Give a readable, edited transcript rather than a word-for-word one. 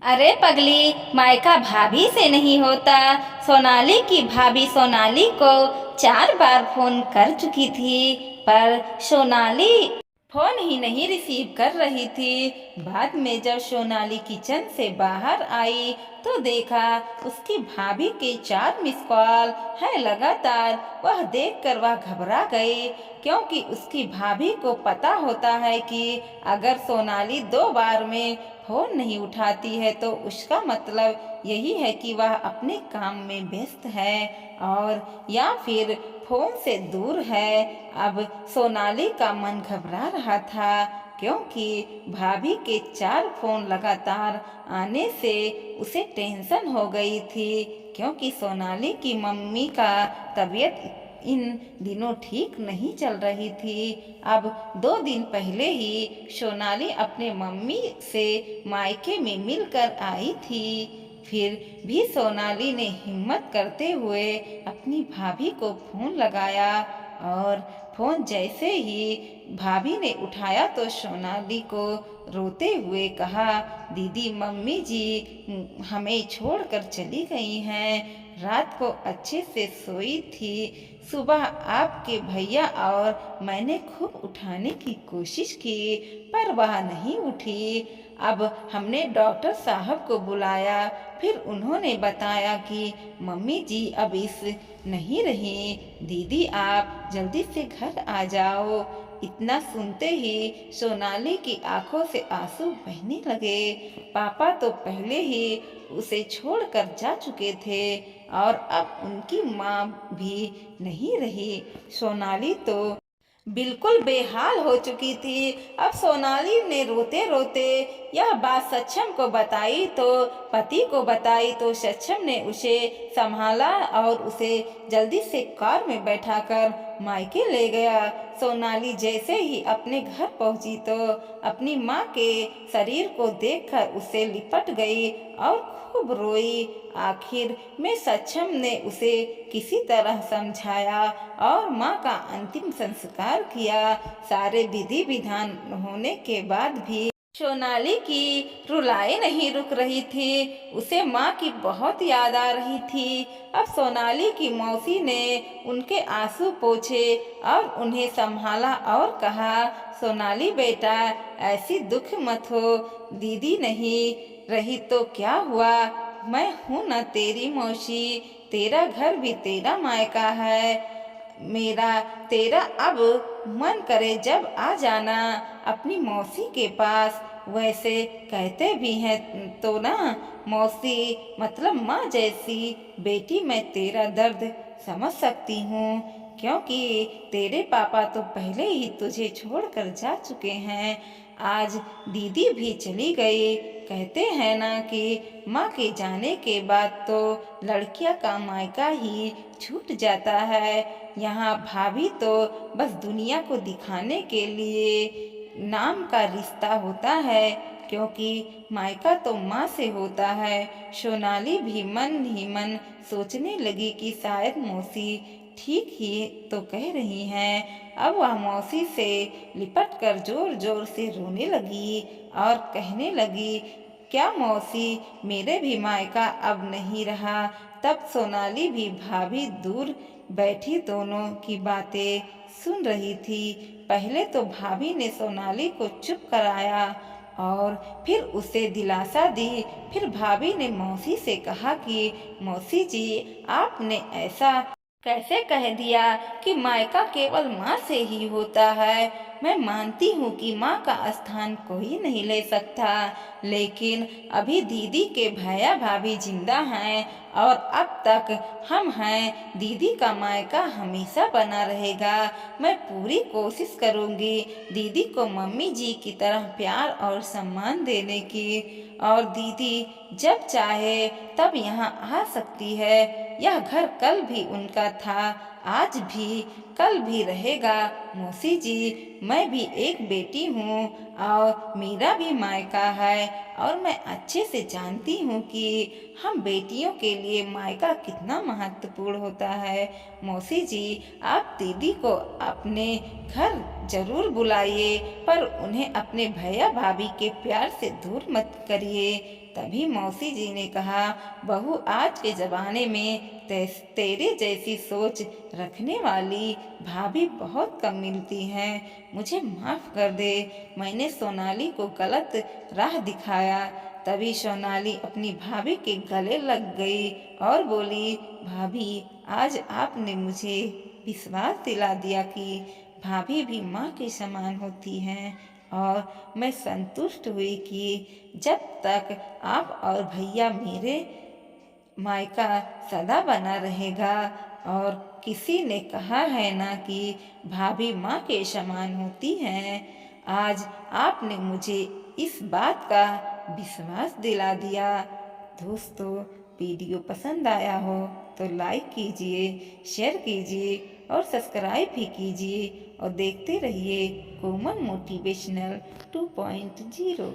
अरे पगली, मायका भाभी से नहीं होता। सोनाली की भाभी सोनाली को 4 बार फोन कर चुकी थी, पर सोनाली फोन ही नहीं रिसीव कर रही थी। बाद में जब सोनाली किचन से बाहर आई तो देखा उसकी भाभी के 4 मिस कॉल है लगातार। वह देखकर वह घबरा गई, क्योंकि उसकी भाभी को पता होता है कि अगर सोनाली 2 बार में फोन नहीं उठाती है तो उसका मतलब यही है कि वह अपने काम में व्यस्त है और या फिर फोन से दूर है। अब सोनाली का मन घबरा रहा था, क्योंकि भाभी के 4 फोन लगातार आने से उसे टेंशन हो गई थी, क्योंकि सोनाली की मम्मी का तबीयत इन दिनों ठीक नहीं चल रही थी। अब 2 दिन पहले ही सोनाली अपने मम्मी से मायके में मिलकर आई थी। फिर भी सोनाली ने हिम्मत करते हुए अपनी भाभी को फोन लगाया, और फोन जैसे ही भाभी ने उठाया तो सोनाली को रोते हुए कहा, दीदी मम्मी जी हमें छोड़कर चली गई हैं। रात को अच्छे से सोई थी। सुबह आपके भैया और मैंने खूब उठाने की कोशिश की, पर वह नहीं उठी। अब हमने डॉक्टर साहब को बुलाया, फिर उन्होंने बताया कि मम्मी जी अब इस नहीं रही। दीदी आप जल्दी से घर आ जाओ। इतना सुनते ही सोनाली की आंखों से आंसू बहने लगे। पापा तो पहले ही उसे छोड़कर जा चुके थे, और अब उनकी माँ भी नहीं रही। सोनाली तो बिल्कुल बेहाल हो चुकी थी। अब सोनाली ने रोते रोते यह बात सक्षम को बताई, तो पति को बताई, तो सक्षम ने उसे संभाला और उसे जल्दी से कार में बैठाकर मायके ले गया। सोनाली जैसे ही अपने घर पहुंची तो अपनी माँ के शरीर को देखकर उसे लिपट गई और खूब रोई। आखिर में सक्षम ने उसे किसी तरह समझाया और माँ का अंतिम संस्कार किया। सारे विधि विधान होने के बाद भी सोनाली की रुलाई नहीं रुक रही थी। उसे माँ की बहुत याद आ रही थी। अब सोनाली की मौसी ने उनके आंसू पोंछे और उन्हें संभाला और कहा, सोनाली बेटा ऐसी दुख मत हो, दीदी नहीं रही तो क्या हुआ, मैं हूँ ना तेरी मौसी। तेरा घर भी तेरा मायका है। मेरा तेरा अब मन करे जब आ जाना अपनी मौसी के पास। वैसे कहते भी हैं तो ना, मौसी मतलब माँ जैसी। बेटी मैं तेरा दर्द समझ सकती हूँ, क्योंकि तेरे पापा तो पहले ही तुझे छोड़कर जा चुके हैं। आज दीदी भी चली गई। कहते हैं ना कि माँ के जाने के बाद तो लड़कियां का मायका ही छूट जाता है। यहाँ भाभी तो बस दुनिया को दिखाने के लिए नाम का रिश्ता होता है, क्योंकि मायका तो माँ से होता है। सोनाली भी मन ही मन सोचने लगी कि शायद मौसी ठीक ही तो कह रही हैं। अब वह मौसी से लिपट कर जोर जोर से रोने लगी और कहने लगी, क्या मौसी मेरे भी मायका अब नहीं रहा। तब सोनाली भी भाभी दूर बैठी दोनों की बातें सुन रही थी। पहले तो भाभी ने सोनाली को चुप कराया और फिर उसे दिलासा दी। फिर भाभी ने मौसी से कहा कि मौसी जी आपने ऐसा कैसे कह दिया कि मायका केवल माँ से ही होता है। मैं मानती हूँ कि माँ का स्थान कोई नहीं ले सकता, लेकिन अभी दीदी के भैया भाभी जिंदा हैं और अब तक हम हैं। दीदी का मायका हमेशा बना रहेगा। मैं पूरी कोशिश करूँगी दीदी को मम्मी जी की तरह प्यार और सम्मान देने की, और दीदी जब चाहे तब यहाँ आ सकती है। यह घर कल भी उनका था, आज भी, कल भी रहेगा। मौसी जी मैं भी एक बेटी हूँ और मेरा भी मायका है, और मैं अच्छे से जानती हूँ कि हम बेटियों के लिए मायका कितना महत्वपूर्ण होता है। मौसी जी आप दीदी को अपने घर जरूर बुलाइए, पर उन्हें अपने भैया भाभी के प्यार से दूर मत करिए। तभी मौसी जी ने कहा, बहू, आज के ज़माने में तेरे जैसी सोच रखने वाली भाभी बहुत कम मिलती हैं। मुझे माफ़ कर दे, मैंने सोनाली को गलत राह दिखाया। तभी सोनाली अपनी भाभी के गले लग गई और बोली, भाभी, आज आपने मुझे विश्वास दिला दिया कि भाभी भी माँ के समान होती हैं, और मैं संतुष्ट हुई कि जब तक आप और भैया मेरे मायका सदा बना रहेगा। और किसी ने कहा है ना कि भाभी माँ के समान होती हैं। आज आपने मुझे इस बात का विश्वास दिला दिया। दोस्तों, वीडियो पसंद आया हो तो लाइक कीजिए, शेयर कीजिए और सब्सक्राइब भी कीजिए, और देखते रहिए कोमल मोटिवेशनल 2.0।